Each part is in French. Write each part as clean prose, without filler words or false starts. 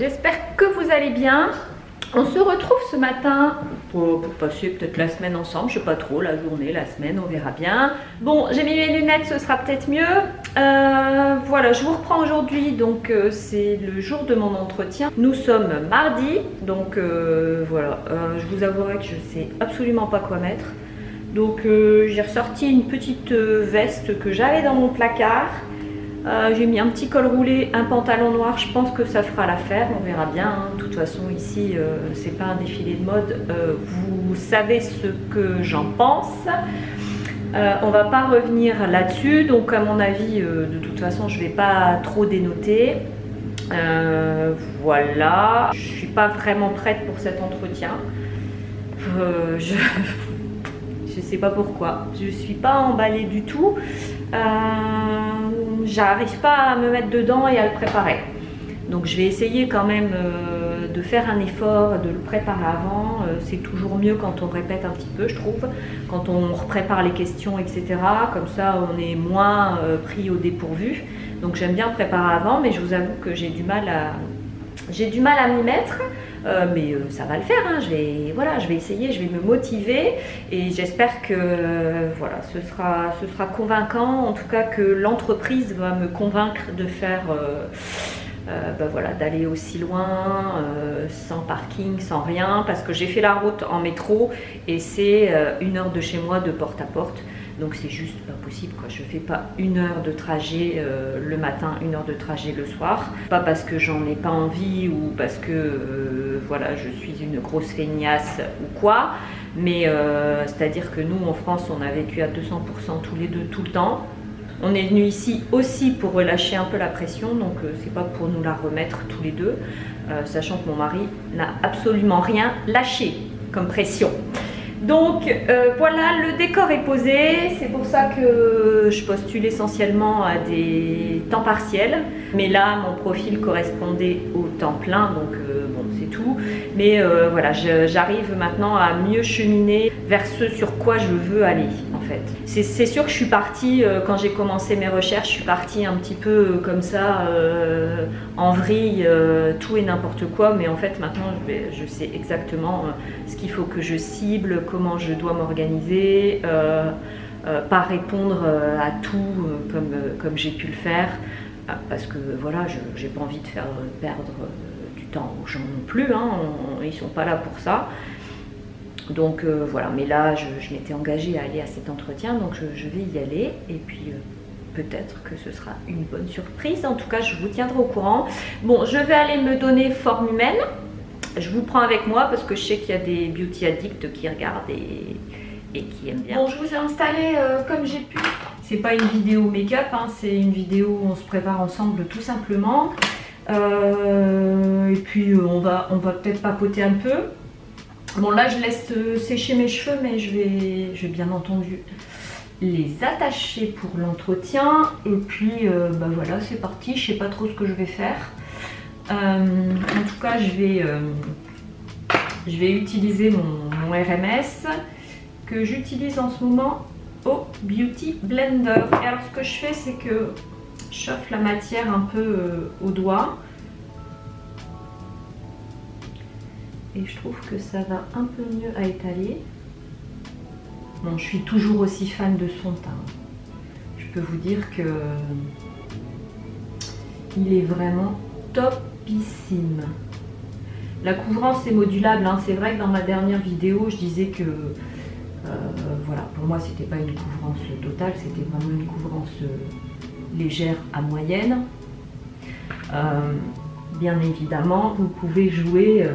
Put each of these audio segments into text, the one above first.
j'espère que vous allez bien. On se retrouve ce matin pour passer peut-être la semaine ensemble, je sais pas trop, la journée, la semaine, on verra bien. Bon, j'ai mis mes lunettes, ce sera peut-être mieux. Voilà, je vous reprends aujourd'hui, donc c'est le jour de mon entretien. Nous sommes mardi, donc voilà, je vous avouerai que je sais absolument pas quoi mettre. Donc j'ai ressorti une petite veste que j'avais dans mon placard. J'ai mis un petit col roulé, un pantalon noir, je pense que ça fera l'affaire, on verra bien. Hein. De toute façon ici c'est pas un défilé de mode, vous savez ce que j'en pense. On va pas revenir là-dessus, donc à mon avis de toute façon je vais pas trop dénoter. Voilà, je suis pas vraiment prête pour cet entretien. Je sais pas pourquoi, je suis pas emballée du tout. J'arrive pas à me mettre dedans et à le préparer. Donc je vais essayer quand même de faire un effort, de le préparer avant. C'est toujours mieux quand on répète un petit peu, je trouve. Quand on prépare les questions, etc. Comme ça, on est moins pris au dépourvu. Donc j'aime bien préparer avant, mais je vous avoue que j'ai du mal à m'y mettre. Mais ça va le faire, hein. Je vais essayer, je vais me motiver et j'espère que voilà, ce sera convaincant, en tout cas que l'entreprise va me convaincre de faire, voilà, d'aller aussi loin, sans parking, sans rien, parce que j'ai fait la route en métro et c'est 1 heure de chez moi de porte à porte. Donc c'est juste pas possible quoi. Je fais pas 1 heure de trajet le matin, 1 heure de trajet le soir. Pas parce que j'en ai pas envie ou parce que voilà, je suis une grosse feignasse ou quoi. Mais c'est-à-dire que nous en France on a vécu à 200% tous les deux tout le temps. On est venu ici aussi pour relâcher un peu la pression, donc c'est pas pour nous la remettre tous les deux, sachant que mon mari n'a absolument rien lâché comme pression. Donc voilà, le décor est posé, c'est pour ça que je postule essentiellement à des temps partiels. Mais là, mon profil correspondait au temps plein, donc bon, c'est tout. Mais voilà, j'arrive maintenant à mieux cheminer vers ce sur quoi je veux aller, en fait. C'est sûr que je suis partie, quand j'ai commencé mes recherches, je suis partie un petit peu comme ça, en vrille, tout et n'importe quoi. Mais en fait, maintenant, je sais exactement ce qu'il faut que je cible, comment je dois m'organiser, pas répondre à tout comme j'ai pu le faire, parce que voilà, j'ai pas envie de faire perdre du temps aux gens non plus, hein, ils sont pas là pour ça. Donc voilà, mais là je m'étais engagée à aller à cet entretien, donc je vais y aller et puis peut-être que ce sera une bonne surprise. En tout cas, je vous tiendrai au courant. Bon, je vais aller me donner forme humaine. Je vous prends avec moi parce que je sais qu'il y a des beauty addicts qui regardent et qui aiment bien. Bon, je vous ai installé comme j'ai pu. C'est pas une vidéo make-up, hein, c'est une vidéo où on se prépare ensemble tout simplement. Et puis on va peut-être papoter un peu. Bon, là je laisse sécher mes cheveux, mais je vais bien entendu les attacher pour l'entretien. Et puis bah voilà, c'est parti. Je sais pas trop ce que je vais faire. En tout cas, je vais utiliser mon RMS que j'utilise en ce moment au Beauty Blender. Et alors ce que je fais, c'est que je chauffe la matière un peu au doigt. Et je trouve que ça va un peu mieux à étaler. Bon, je suis toujours aussi fan de son teint. Je peux vous dire que il est vraiment topissime. La couvrance est modulable, hein. C'est vrai que dans ma dernière vidéo, je disais que voilà, pour moi, c'était pas une couvrance totale, c'était vraiment une couvrance légère à moyenne. Bien évidemment, vous pouvez jouer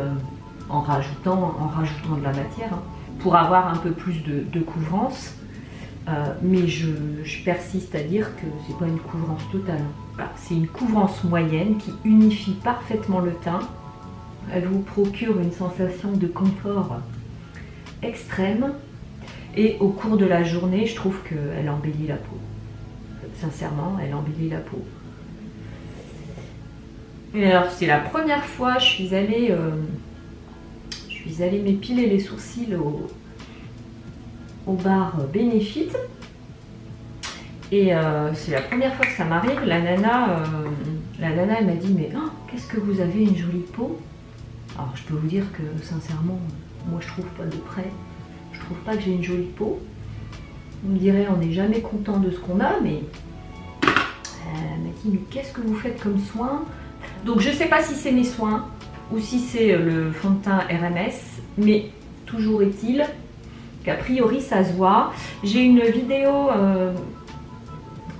en rajoutant de la matière, hein, pour avoir un peu plus de couvrance, mais je persiste à dire que c'est pas une couvrance totale. Voilà, c'est une couvrance moyenne qui unifie parfaitement le teint. Elle vous procure une sensation de confort extrême et au cours de la journée, je trouve qu'elle embellit la peau. Sincèrement, elle embellit la peau. Et alors, c'est la première fois que je suis allée m'épiler les sourcils au bar Benefit. Et c'est la première fois que ça m'arrive. La nana La nana elle m'a dit mais oh, qu'est-ce que vous avez une jolie peau. Alors je peux vous dire que sincèrement, moi je trouve pas de près, je trouve pas que j'ai une jolie peau. On me dirait on n'est jamais content de ce qu'on a, mais elle m'a dit mais qu'est-ce que vous faites comme soin. Donc je sais pas si c'est mes soins ou si c'est le fond de teint RMS, mais toujours est-il qu'a priori ça se voit. J'ai une vidéo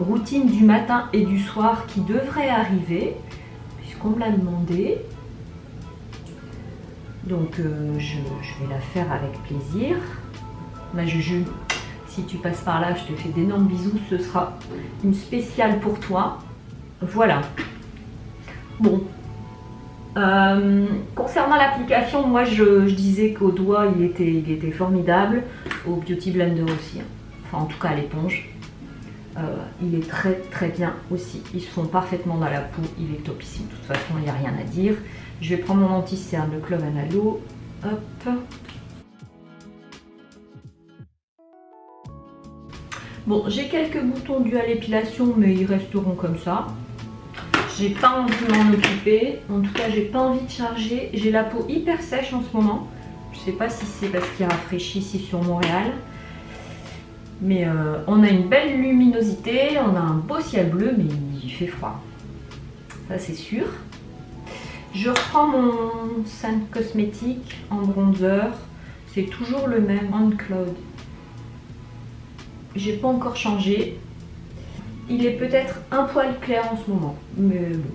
routine du matin et du soir qui devrait arriver, puisqu'on me l'a demandé. Donc je vais la faire avec plaisir. Ma Juju, si tu passes par là, je te fais d'énormes bisous, ce sera une spéciale pour toi. Voilà. Bon. Concernant l'application, moi je disais qu'au doigt il était formidable, au Beauty Blender aussi, hein. Enfin en tout cas à l'éponge. Il est très bien aussi, ils se font parfaitement dans la peau, il est topissime, de toute façon il n'y a rien à dire. Je vais prendre mon anti-cerne, le Clove and Aloe, hop. Bon, j'ai quelques boutons dus à l'épilation, mais ils resteront comme ça. J'ai pas envie de m'en occuper, en tout cas j'ai pas envie de charger. J'ai la peau hyper sèche en ce moment, je sais pas si c'est parce qu'il rafraîchit ici sur Montréal. Mais on a une belle luminosité, on a un beau ciel bleu, mais il fait froid. Ça c'est sûr. Je reprends mon Sun Cosmetics en bronzer. C'est toujours le même, On Cloud. J'ai pas encore changé. Il est peut-être un poil clair en ce moment, mais bon.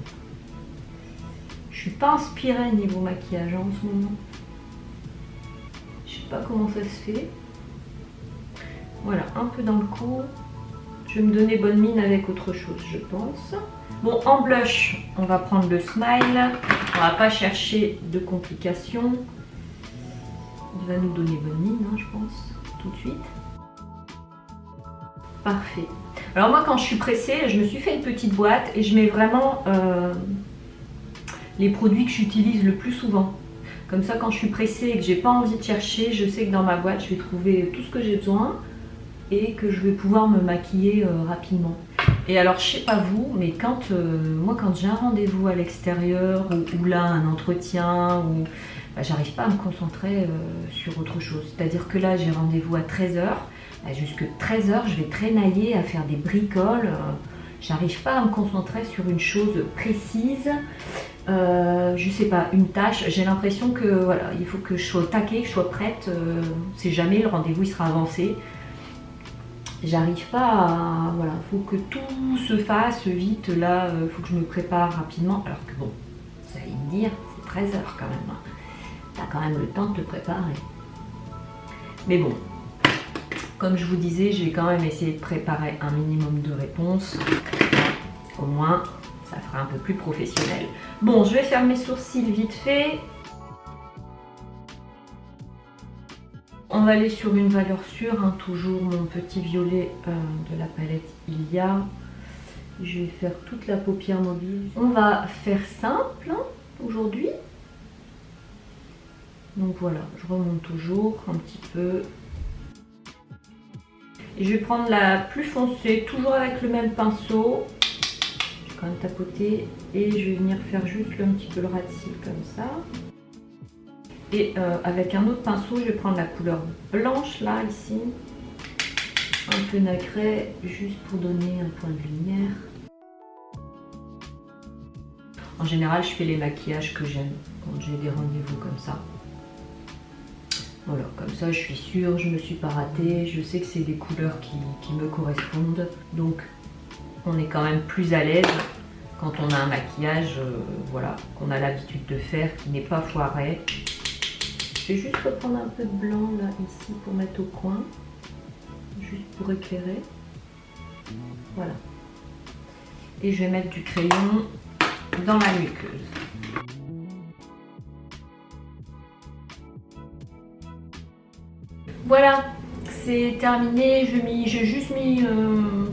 Je suis pas inspirée niveau maquillage en ce moment. Je sais pas comment ça se fait. Voilà, un peu dans le cou. Je vais me donner bonne mine avec autre chose, je pense. Bon, en blush, on va prendre le Smile. On va pas chercher de complications. Il va nous donner bonne mine, hein, je pense, tout de suite. Parfait. Alors moi, quand je suis pressée, je me suis fait une petite boîte et je mets vraiment les produits que j'utilise le plus souvent. Comme ça, quand je suis pressée et que j'ai pas envie de chercher, je sais que dans ma boîte, je vais trouver tout ce que j'ai besoin et que je vais pouvoir me maquiller rapidement. Et alors, je sais pas vous, mais quand moi, quand j'ai un rendez-vous à l'extérieur ou là, un entretien, ou bah, j'arrive pas à me concentrer sur autre chose. C'est-à-dire que là, j'ai rendez-vous à 13 h. Bah, jusque 13 h, je vais traînailler à faire des bricoles. J'arrive pas à me concentrer sur une chose précise. Je sais pas, une tâche. J'ai l'impression que voilà, il faut que je sois au taquet, que je sois prête. C'est jamais, le rendez-vous il sera avancé. J'arrive pas à... Voilà, il faut que tout se fasse vite. Là, il faut que je me prépare rapidement. Alors que bon, vous allez me dire, c'est 13 h quand même. T'as quand même le temps de te préparer. Mais bon, comme je vous disais, j'ai quand même essayé de préparer un minimum de réponses. Au moins, ça fera un peu plus professionnel. Bon, je vais faire mes sourcils vite fait. On va aller sur une valeur sûre, hein, toujours mon petit violet de la palette Ilia. Je vais faire toute la paupière mobile. On va faire simple hein, aujourd'hui. Donc voilà, je remonte toujours un petit peu. Et je vais prendre la plus foncée, toujours avec le même pinceau. Je vais quand même tapoter et je vais venir faire juste un petit peu le ras de cils comme ça. Et avec un autre pinceau, je vais prendre la couleur blanche là, ici. Un peu nacré, juste pour donner un point de lumière. En général, je fais les maquillages que j'aime quand j'ai des rendez-vous comme ça. Voilà, comme ça je suis sûre, je ne me suis pas ratée, je sais que c'est des couleurs qui me correspondent. Donc on est quand même plus à l'aise quand on a un maquillage voilà, qu'on a l'habitude de faire, qui n'est pas foiré. Je vais juste reprendre un peu de blanc là, ici, pour mettre au coin. Juste pour éclairer. Voilà. Et je vais mettre du crayon dans la muqueuse. Voilà, c'est terminé. J'ai juste mis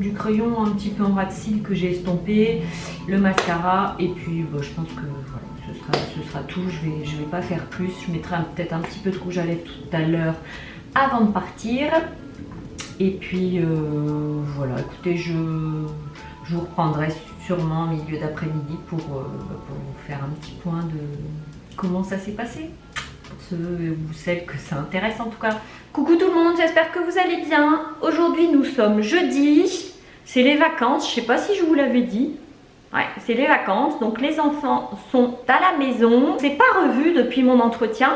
du crayon un petit peu en ras de cils que j'ai estompé, le mascara et puis bah, je pense que voilà, ce sera tout. Je vais pas faire plus. Je mettrai peut-être un petit peu de rouge à lèvres tout à l'heure avant de partir. Et puis voilà, écoutez, je vous reprendrai sûrement en milieu d'après-midi pour vous faire un petit point de comment ça s'est passé. Pour ceux ou celles que ça intéresse en tout cas. Coucou tout le monde, j'espère que vous allez bien. Aujourd'hui nous sommes jeudi, c'est les vacances, je sais pas si je vous l'avais dit. Ouais, c'est les vacances, donc les enfants sont à la maison. C'est pas revu depuis mon entretien.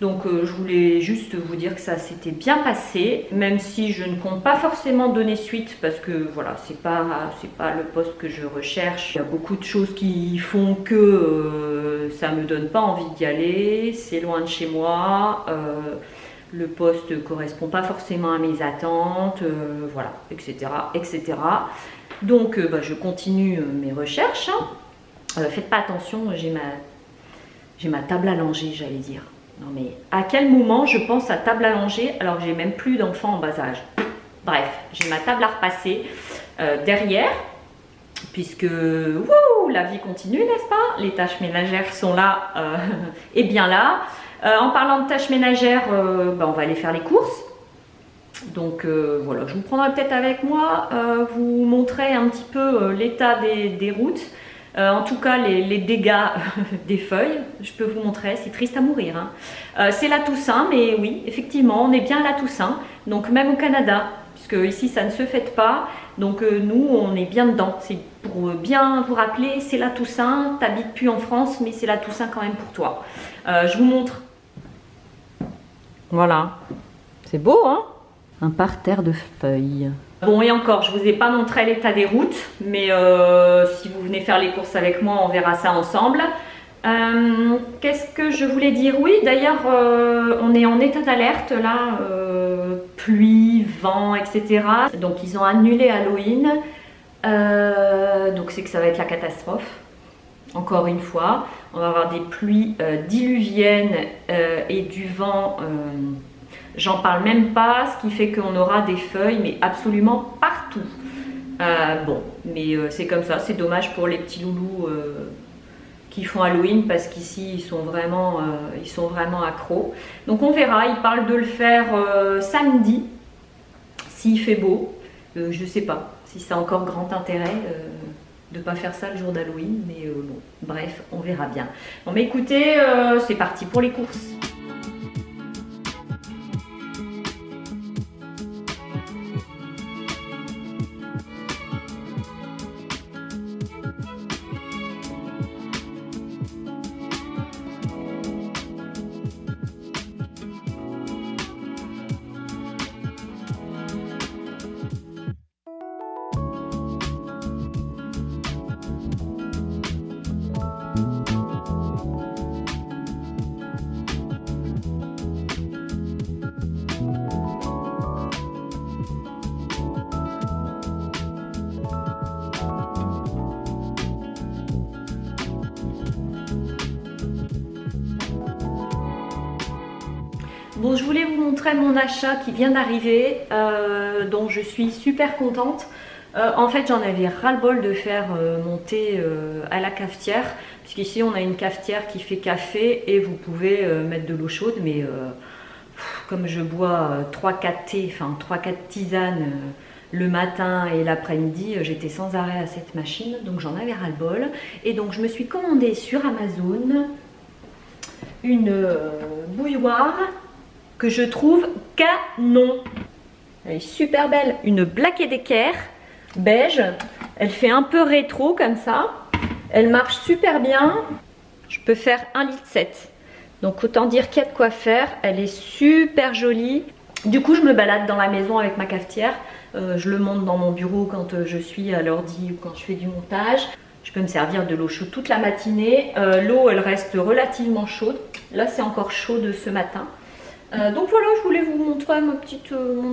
Donc je voulais juste vous dire que ça s'était bien passé, même si je ne compte pas forcément donner suite parce que voilà, c'est pas le poste que je recherche. Il y a beaucoup de choses qui font que ça me donne pas envie d'y aller, c'est loin de chez moi, le poste ne correspond pas forcément à mes attentes, voilà, etc. etc. Donc je continue mes recherches. Faites pas attention, j'ai ma table à langer, j'allais dire. Non mais à quel moment je pense à table à langer alors que j'ai même plus d'enfants en bas âge. Bref, j'ai ma table à repasser derrière puisque la vie continue, n'est-ce pas? Les tâches ménagères sont là et bien là. En parlant de tâches ménagères, on va aller faire les courses. Donc voilà, je vous prendrai peut-être avec moi, vous montrer un petit peu l'état des routes. En tout cas, les dégâts des feuilles, je peux vous montrer, c'est triste à mourir. Hein. C'est la Toussaint, mais oui, effectivement, on est bien à la Toussaint. Donc même au Canada, puisque ici ça ne se fête pas. Donc nous, on est bien dedans. C'est pour bien vous rappeler, c'est la Toussaint. T'habites plus en France, mais c'est la Toussaint quand même pour toi. Je vous montre. Voilà, c'est beau, hein? Un parterre de feuilles. Bon, et encore, je ne vous ai pas montré l'état des routes, mais si vous venez faire les courses avec moi, on verra ça ensemble. Qu'est-ce que je voulais dire? Oui, d'ailleurs, on est en état d'alerte, là, pluie, vent, etc. Donc, ils ont annulé Halloween. Donc, c'est que ça va être la catastrophe. Encore une fois, on va avoir des pluies diluviennes et du vent... J'en parle même pas, ce qui fait qu'on aura des feuilles, mais absolument partout. Bon, mais c'est comme ça, c'est dommage pour les petits loulous qui font Halloween, parce qu'ici, ils sont vraiment accros. Donc on verra, ils parlent de le faire samedi, s'il fait beau. Je sais pas si ça a encore grand intérêt de ne pas faire ça le jour d'Halloween, mais bon, bref, on verra bien. Bon, mais écoutez, c'est parti pour les courses. Bon, je voulais vous montrer mon achat qui vient d'arriver, dont je suis super contente. En fait, j'en avais ras-le-bol de faire monter à la cafetière, puisqu'ici on a une cafetière qui fait café et vous pouvez mettre de l'eau chaude, mais comme je bois 3-4 thés, enfin 3-4 tisanes le matin et l'après-midi, j'étais sans arrêt à cette machine, donc j'en avais ras-le-bol. Et donc je me suis commandé sur Amazon une bouilloire que je trouve canon. Elle est super belle, une Black & Decker beige. Elle fait un peu rétro comme ça. Elle marche super bien. Je peux faire 1,7 litre. Donc autant dire qu'il y a de quoi faire. Elle est super jolie. Du coup, je me balade dans la maison avec ma cafetière. Je le monte dans mon bureau quand je suis à l'ordi ou quand je fais du montage. Je peux me servir de l'eau chaude toute la matinée. L'eau, elle reste relativement chaude. Là, c'est encore chaud de ce matin. Donc voilà, je voulais vous montrer mon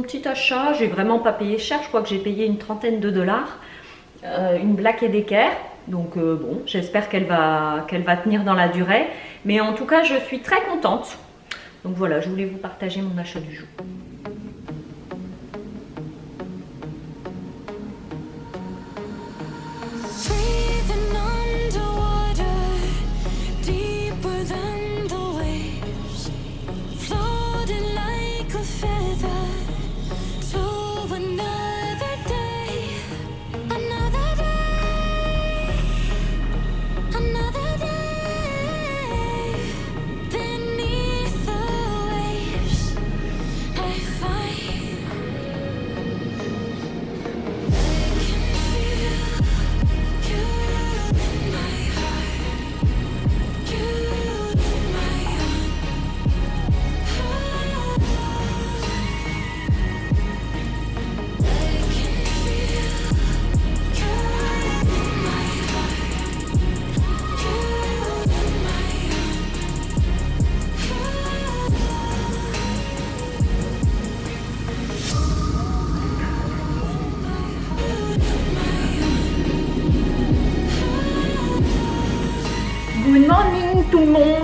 petit achat. J'ai vraiment pas payé cher, je crois que j'ai payé une $30. Une Black & Decker. Donc bon, j'espère qu'elle va tenir dans la durée. Mais en tout cas, je suis très contente. Donc voilà, je voulais vous partager mon achat du jour.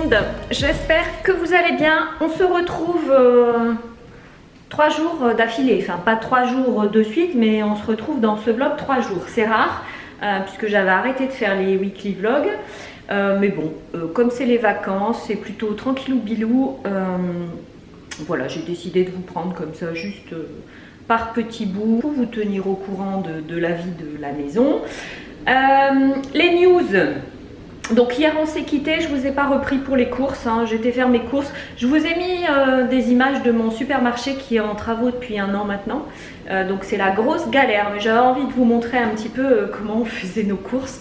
monde, j'espère que vous allez bien. On se retrouve 3 jours d'affilée, enfin pas 3 jours de suite, mais on se retrouve dans ce vlog 3 jours. C'est rare, puisque j'avais arrêté de faire les weekly vlogs. Mais bon, comme c'est les vacances, c'est plutôt tranquillou bilou. Voilà, j'ai décidé de vous prendre comme ça, juste par petits bouts, pour vous tenir au courant de la vie de la maison. Les news. Donc hier on s'est quitté, je vous ai pas repris pour les courses, hein. J'étais faire mes courses. Je vous ai mis des images de mon supermarché qui est en travaux depuis 1 an maintenant. Donc c'est la grosse galère, mais j'avais envie de vous montrer un petit peu comment on faisait nos courses.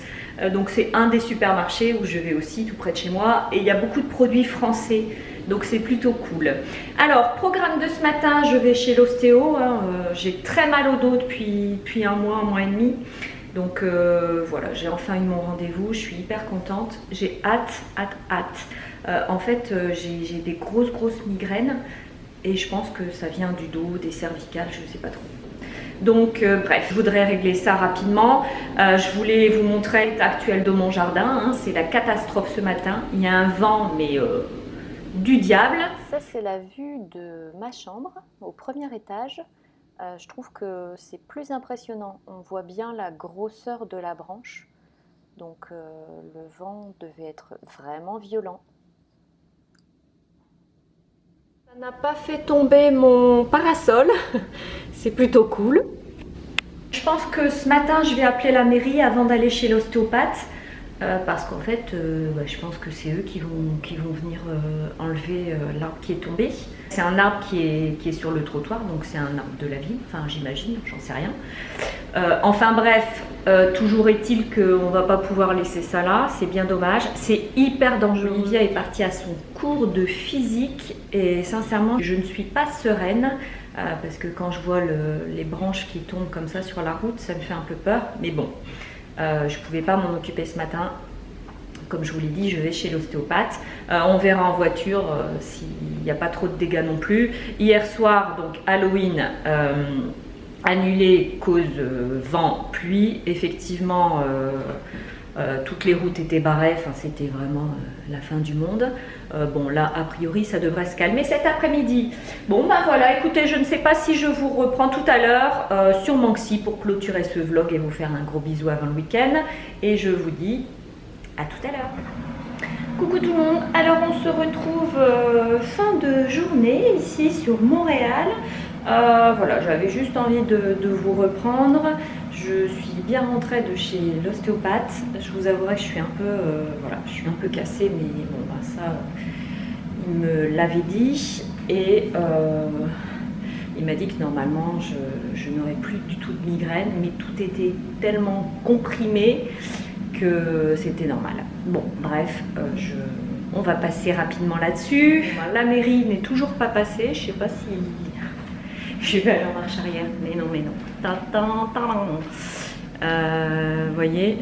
Donc c'est un des supermarchés où je vais aussi tout près de chez moi et il y a beaucoup de produits français. Donc c'est plutôt cool. Alors, programme de ce matin, je vais chez l'ostéo. Hein. J'ai très mal au dos depuis 1 mois et demi. Donc voilà, j'ai enfin eu mon rendez-vous, je suis hyper contente, j'ai hâte. En fait, j'ai des grosses migraines et je pense que ça vient du dos, des cervicales, je ne sais pas trop. Donc bref, je voudrais régler ça rapidement. Je voulais vous montrer l'état actuel de mon jardin, hein. C'est la catastrophe ce matin, il y a un vent mais du diable. Ça c'est la vue de ma chambre au premier étage. Je trouve que c'est plus impressionnant. On voit bien la grosseur de la branche. Donc le vent devait être vraiment violent. Ça n'a pas fait tomber mon parasol. C'est plutôt cool. Je pense que ce matin, je vais appeler la mairie avant d'aller chez l'ostéopathe. Parce qu'en fait, je pense que c'est eux qui vont venir enlever l'arbre qui est tombé. C'est un arbre qui est sur le trottoir, donc c'est un arbre de la ville, enfin j'imagine, j'en sais rien. Enfin bref, toujours est-il qu'on ne va pas pouvoir laisser ça là, c'est bien dommage. C'est hyper dangereux. Olivia est partie à son cours de physique et sincèrement, je ne suis pas sereine. Parce que quand je vois les branches qui tombent comme ça sur la route, ça me fait un peu peur, mais bon. Je ne pouvais pas m'en occuper ce matin. Comme je vous l'ai dit, je vais chez l'ostéopathe. On verra en voiture s'il n'y a pas trop de dégâts non plus. Hier soir, donc Halloween, annulé cause vent, pluie. Effectivement, toutes les routes étaient barrées. Enfin, c'était vraiment la fin du monde. Bon, là, a priori, ça devrait se calmer cet après-midi. Bon, ben voilà, écoutez, je ne sais pas si je vous reprends tout à l'heure, sûrement que si, pour clôturer ce vlog et vous faire un gros bisou avant le week-end. Et je vous dis à tout à l'heure. Coucou tout le monde, alors on se retrouve fin de journée ici sur Montréal. Voilà, j'avais juste envie de vous reprendre. Je suis bien rentrée de chez l'ostéopathe. Je vous avouerai que je suis un peu, voilà, je suis un peu cassée, mais bon, bah, ça, il me l'avait dit et il m'a dit que normalement, je n'aurais plus du tout de migraine, mais tout était tellement comprimé que c'était normal. Bon, bref, on va passer rapidement là-dessus. La mairie n'est toujours pas passée, je sais pas si je vais aller en marche arrière, mais non. Voyez,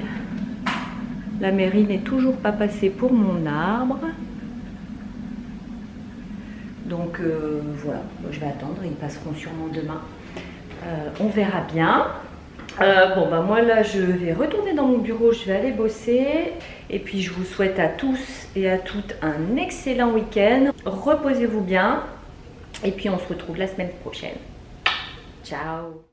la mairie n'est toujours pas passée pour mon arbre. Donc voilà, je vais attendre, ils passeront sûrement demain. On verra bien. Bon bah moi là je vais retourner dans mon bureau, je vais aller bosser et puis je vous souhaite à tous et à toutes un excellent week-end. Reposez-vous bien et puis on se retrouve la semaine prochaine. Ciao.